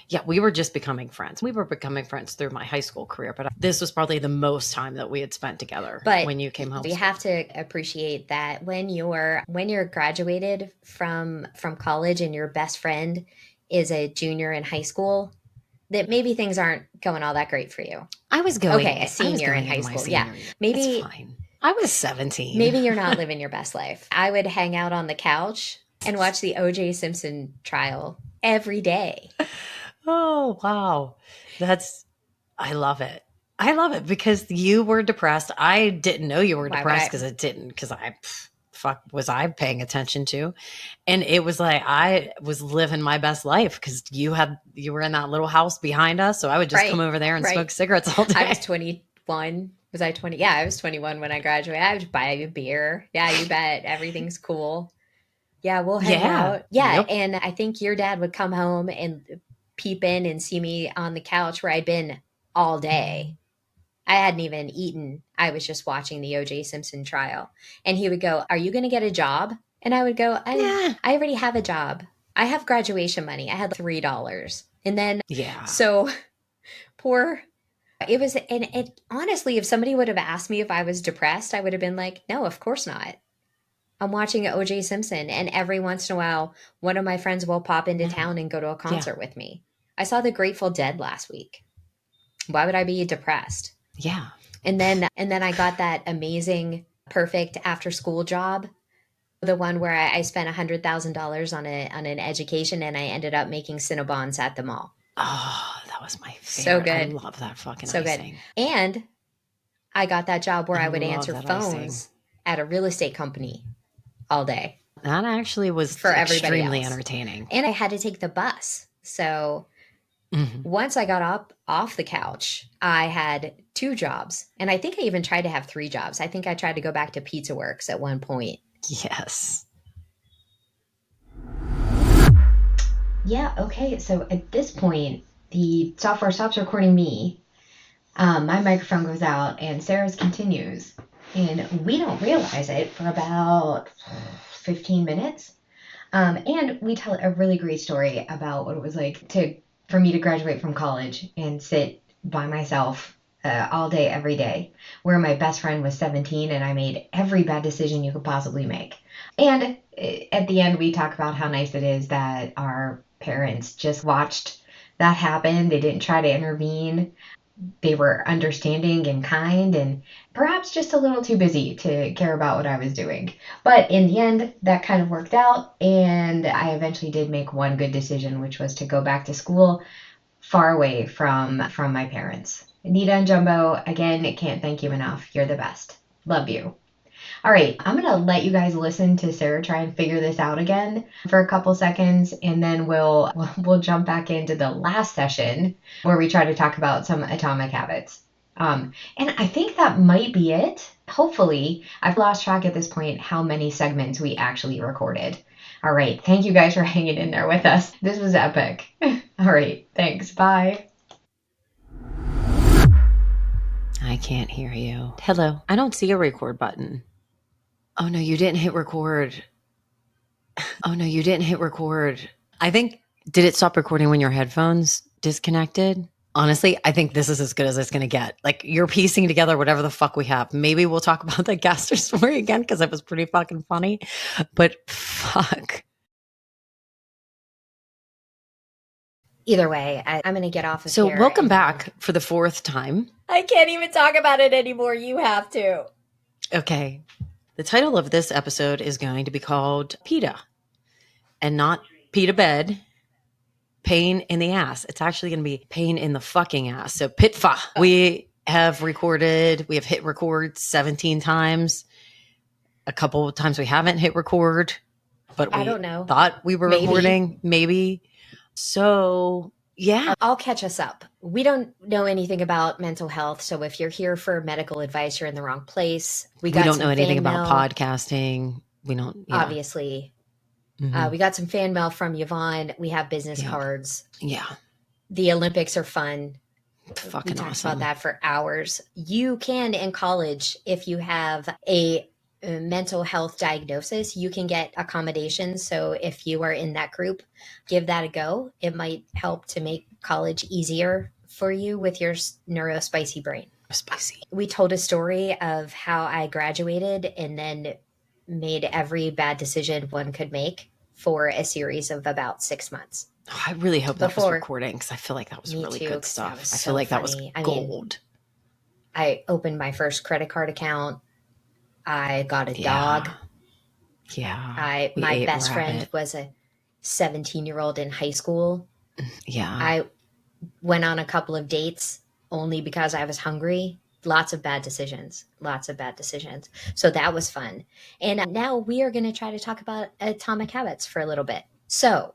Yeah. We were just becoming friends. We were becoming friends through my high school career, but this was probably the most time that we had spent together But when you came home. we have to appreciate that when you're graduated from college and your best friend is a junior in high school, that maybe things aren't going all that great for you. Okay, a I was senior in going high into my school. Yeah. senior year. It's Maybe fine. I was 17. maybe you're not living your best life. I would hang out on the couch and watch the OJ Simpson trial every day. Oh, wow. That's, I love it. I love it because you were depressed. I didn't know you were Why would depressed I? because fuck, was I paying attention to? And it was like I was living my best life because you were in that little house behind us. So I would just come Right. over there and smoke Right. cigarettes all I was day. 21. Was I 20? Yeah, I was 21 when I graduated. I would buy you beer. Yeah, you bet. Everything's cool. Yeah, we'll hang Yeah. out. Yeah, Yep. and I think your dad would come home and peep in and see me on the couch where I'd been all day. I hadn't even eaten. I was just watching the OJ Simpson trial. And he would go, "Are you going to get a job?" And I would go, Yeah. I already have a job. I have graduation money. I had $3." And then Yeah. so poor it was and it honestly, if somebody would have asked me if I was depressed, I would have been like, "No, of course not. I'm watching OJ Simpson, and every once in a while, one of my friends will pop into No. town and go to a Yeah. concert with me. I saw the Grateful Dead last week. Why would I be depressed? Yeah. And then I got that amazing, perfect after school job, the one where I spent $100,000 on an education, and I ended up making Cinnabons at the mall. Oh, that was my So favorite. I good, love that fucking so good. icing. And I got that job where I I would love answer that icing. phones at a real estate company all day That actually was for everybody extremely else. entertaining. And I had to take the bus. So Mhm. once I got up off the couch, I had two jobs. And I think I even tried to have three jobs. I think I tried to go back to Pizza Works at one point. Yes. Yeah, okay. So at this point, the software stops recording me. My microphone goes out, and Sarah's continues. And we don't realize it for about 15 minutes. And we tell a really great story about what it was like for me to graduate from college and sit by myself all day, every day, where my best friend was 17 and I made every bad decision you could possibly make. And at the end, we talk about how nice it is that our parents just watched that happen. They didn't try to intervene. They were understanding and kind and perhaps just a little too busy to care about what I was doing. But in the end, that kind of worked out, and I eventually did make one good decision, which was to go back to school far away from my parents. Nita and Jumbo, again, can't thank you enough. You're the best. Love you. All right, I'm gonna let you guys listen to Sarah try and figure this out again for a couple seconds, and then we'll jump back into the last session where we try to talk about some atomic habits. And I think that might be it. Hopefully, I've lost track at this point how many segments we actually recorded. All right, thank you guys for hanging in there with us. This was epic. All right, thanks. Bye. I can't hear you. Hello. I don't see a record button. Oh no, you didn't hit record. Oh no, you didn't hit record. I think, did it stop recording when your headphones disconnected? Honestly, I think this is as good as it's going to get. Like, you're piecing together whatever the fuck we have. Maybe we'll talk about that Gaster story again because it was pretty fucking funny. But fuck. Either way, I'm going to get off of So, here. welcome back for the fourth time. I can't even talk about it anymore. You have to. Okay. The title of this episode is going to be called PETA, and not PETA bed, pain in the ass. It's actually going to be pain in the fucking ass. So PITFA. We have hit record 17 times. A couple of times we haven't hit record, but I we don't know. thought we were recording, maybe. So yeah. I'll catch us up. We don't know anything about mental health, so if you're here for medical advice, you're in the wrong place. We don't know anything about podcasting. We don't, obviously. We got some fan mail from Yvonne. We have business cards. Yeah. The Olympics are fun. Fucking we talked awesome. about that for hours. You can, in college, if you have a mental health diagnosis, you can get accommodations. So if you are in that group, give that a go. It might help to make college easier for you with your neurospicy brain. Spicy. We told a story of how I graduated and then made every bad decision one could make for a series of about 6 months. Oh, I really hope that was recording because I feel like that was really good stuff. I feel like that was gold. I opened my first credit card account. I got a dog. Yeah. My best friend was a 17-year-old in high school. Yeah. I went on a couple of dates only because I was hungry. Lots of bad decisions. So that was fun. And now we are going to try to talk about atomic habits for a little bit. So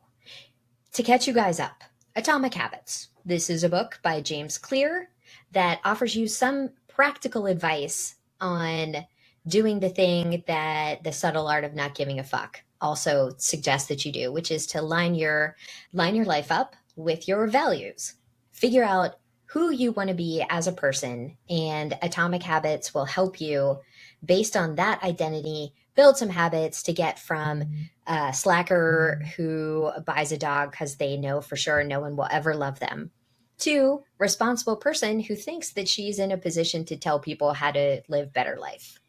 to catch you guys up, Atomic Habits. This is a book by James Clear that offers you some practical advice on doing the thing that the subtle art of not giving a fuck also suggests that you do, which is to line your life up with your values. Figure out who you want to be as a person, and Atomic Habits will help you, based on that identity, build some habits to get from a slacker who buys a dog because they know for sure no one will ever love them, to responsible person who thinks that she's in a position to tell people how to live a better life.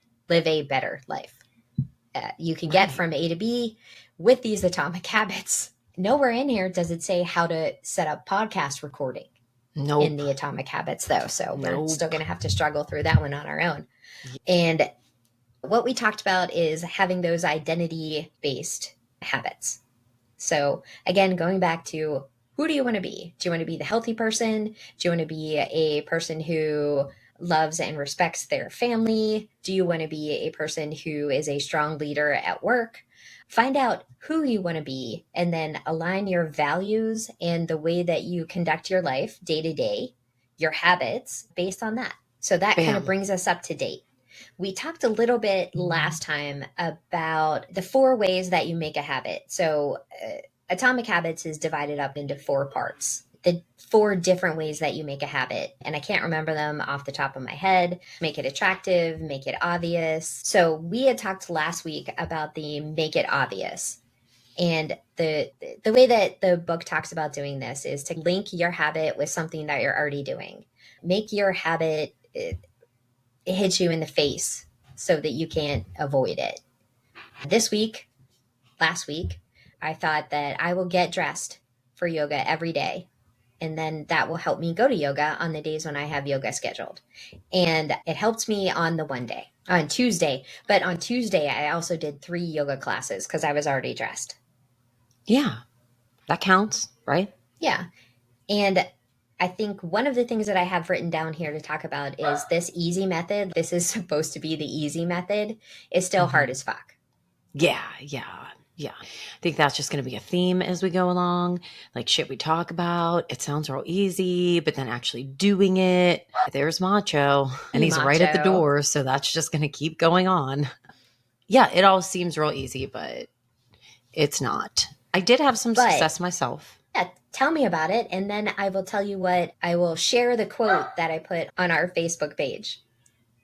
You can get from A to B with these atomic habits. Nowhere in here does it say how to set up podcast recording. In the Atomic Habits, though. So we're still going to have to struggle through that one on our own. And what we talked about is having those identity-based habits. So again, going back to, who do you want to be? Do you want to be the healthy person? Do you want to be a person who loves and respects their family? Do you want to be a person who is a strong leader at work? Find out who you want to be and then align your values and the way that you conduct your life day to day, your habits based on that. So that kind of brings us up to date. We talked a little bit last time about the 4 ways that you make a habit. So Atomic Habits is divided up into 4 parts. The 4 different ways that you make a habit. And I can't remember them off the top of my head. Make it attractive, make it obvious. So we had talked last week about the make it obvious. And the way that the book talks about doing this is to link your habit with something that you're already doing. Make your habit hit you in the face so that you can't avoid it. Last week, I thought that I will get dressed for yoga every day. And then that will help me go to yoga on the days when I have yoga scheduled. And it helped me on the one day, on Tuesday. But on Tuesday, I also did 3 yoga classes because I was already dressed. Yeah, that counts, right? Yeah. And I think one of the things that I have written down here to talk about is this easy method. This is supposed to be the easy method, is still hard as fuck. Yeah, yeah, yeah. I think that's just going to be a theme as we go along. Like shit we talk about, it sounds real easy, but then actually doing it, there's Macho, and he's right at the Macho. door. So that's just going to keep going on. Yeah, it all seems real easy, but it's not. I did have some But success myself. yeah, tell me about it. And then I will tell you what I will share the quote that I put on our Facebook page.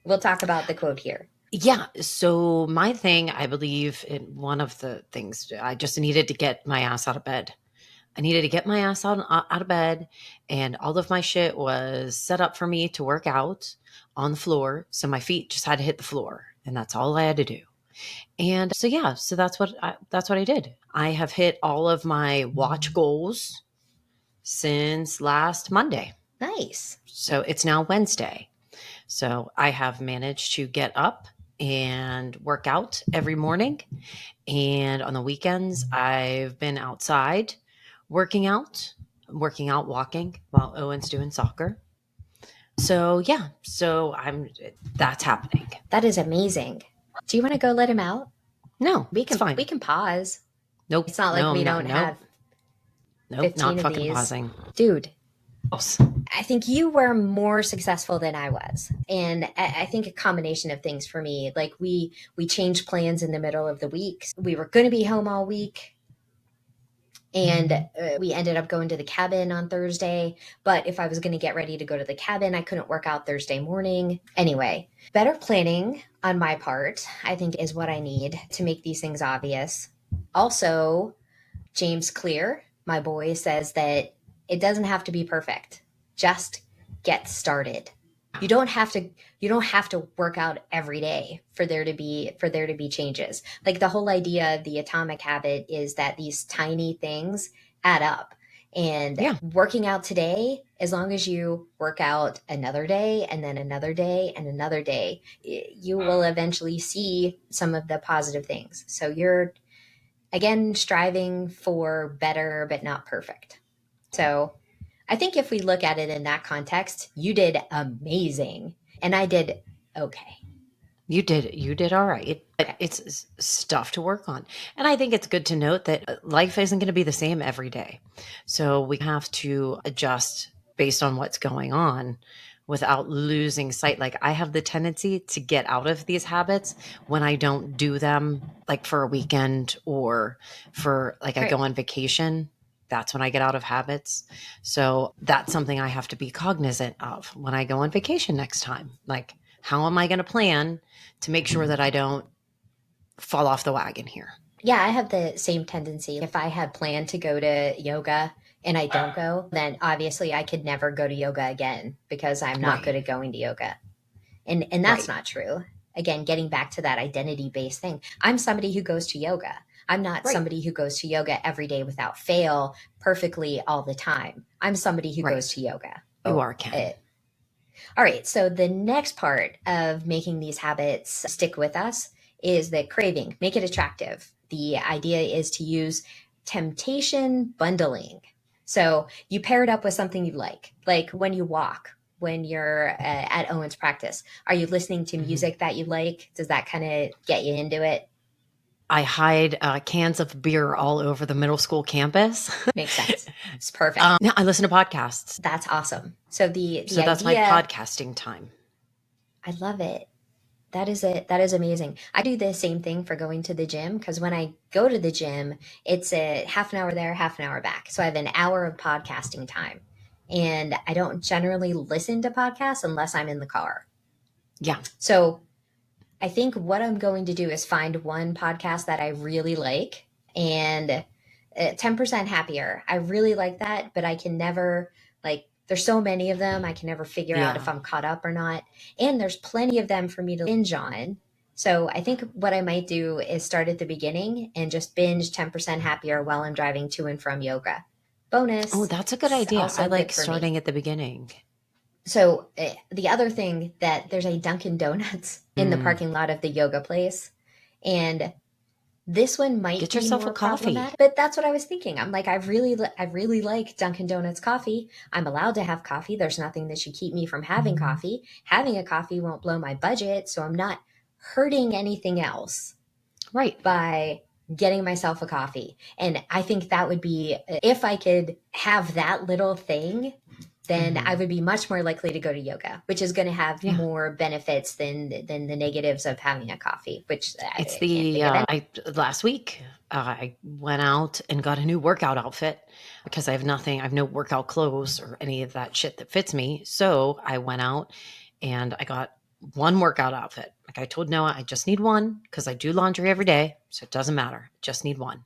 We'll talk about the quote here. Yeah. So my thing, I believe in one of the things, I just needed to get my ass out of bed. I needed to get my ass out of bed, and all of my shit was set up for me to work out on the floor. So my feet just had to hit the floor, and that's all I had to do. And so yeah, so that's what I did. I have hit all of my watch goals since last Monday. Nice. So it's now Wednesday. So I have managed to get up and work out every morning. And on the weekends, I've been outside working out, walking while Owen's doing soccer. So yeah, that's happening. That is amazing. Do you want to go let him out? No, We it's can fine. we can pause. Nope, It's not like no, we not don't nope, have nope, 15 not of fucking these. pausing. Dude, Else. I think you were more successful than I was. And I think a combination of things for me. Like we changed plans in the middle of the week. We were going to be home all week. And we ended up going to the cabin on Thursday. But if I was going to get ready to go to the cabin, I couldn't work out Thursday morning. Anyway, better planning on my part, I think, is what I need to make these things obvious. Also, James Clear, my boy, says that it doesn't have to be perfect. Just get started. You don't have to work out every day for there to be changes. Like the whole idea of the atomic habit is that these tiny things add up. And Yeah, working out today, as long as you work out another day and then another day and another day, you will eventually see some of the positive things. So you're again striving for better but not perfect. So I think if we look at it in that context, you did amazing and I did okay. you did all right. But Okay. it's stuff to work on. And I think it's good to note that life isn't going to be the same every day. So we have to adjust based on what's going on without losing sight. Like I have the tendency to get out of these habits when I don't do them like for a weekend or for like I go Right. on vacation. That's when I get out of habits. So that's something I have to be cognizant of when I go on vacation next time. Like, how am I going to plan to make sure that I don't fall off the wagon here? Yeah, I have the same tendency. If I had planned to go to yoga and I don't go, then obviously I could never go to yoga again because I'm not good Right, at going to yoga. And that's right, not true. Again, getting back to that identity based thing. I'm somebody who goes to yoga. I'm not right, somebody who goes to yoga every day without fail, perfectly all the time. I'm somebody who right. goes to yoga. You So, are, Ken. all right. So the next part of making these habits stick with us is the craving. Make it attractive. The idea is to use temptation bundling. So you pair it up with something you like when you walk, when you're at Owen's practice. Are you listening to Mhm. music that you like? Does that kind of get you into it? I hide cans of beer all over the middle school campus. Makes sense. It's perfect. Yeah, I listen to podcasts. That's awesome. So the So that's my idea, podcasting time. I love it. That is it. That is amazing. I do the same thing for going to the gym because when I go to the gym, it's a half an hour there, half an hour back. So I have an hour of podcasting time. And I don't generally listen to podcasts unless I'm in the car. Yeah, So I think what I'm going to do is find one podcast that I really like and 10% happier. I really like that, but I can never, like, there's so many of them, I can never figure out if yeah. I'm caught up or not. And there's plenty of them for me to binge on. So I think what I might do is start at the beginning and just binge 10% happier while I'm driving to and from yoga. Oh, bonus. that's a good It's idea. I also good like for me. starting at the beginning. So the other thing that there's a Dunkin' Donuts in the Mm. parking lot of the yoga place, and this one might Get be yourself a more coffee. problematic, but that's what I was thinking. I'm like, I really like Dunkin' Donuts coffee. I'm allowed to have coffee. There's nothing that should keep me from having coffee. Having a coffee won't blow my budget, so I'm not hurting anything else Right. by getting myself a coffee. And I think that would be, if I could have that little thing, then I Hmm. would be much more likely to go to yoga, which is going to have Yeah. more benefits than the negatives of having a coffee, which It's I can't the think of any. I last week I went out and got a new workout outfit because I have nothing, I have no workout clothes or any of that shit that fits me. So I went out and I got one workout outfit. Like I told Noah, I just need one because I do laundry every day, so it doesn't matter. Just need one.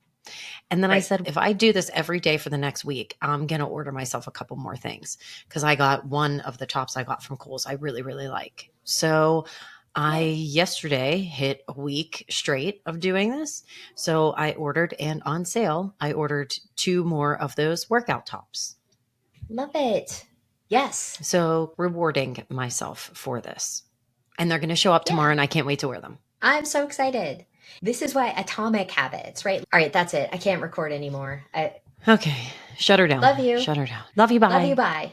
And then I Right. said, if I do this every day for the next week, I'm going to order myself a couple more things because I got one of the tops I got from Kohl's I really, really like. So I Yay. yesterday hit a week straight of doing this. So I ordered, and on sale, I ordered two more of those workout tops. Love it. Yes. So rewarding myself for this. And they're going to show up tomorrow, Yeah. and I can't wait to wear them. I'm so excited. This is why atomic habits, right? All right, that's it. I can't record anymore. I Okay. Shut her down. love you. Shut her down. Love you. Love you. Bye. Bye.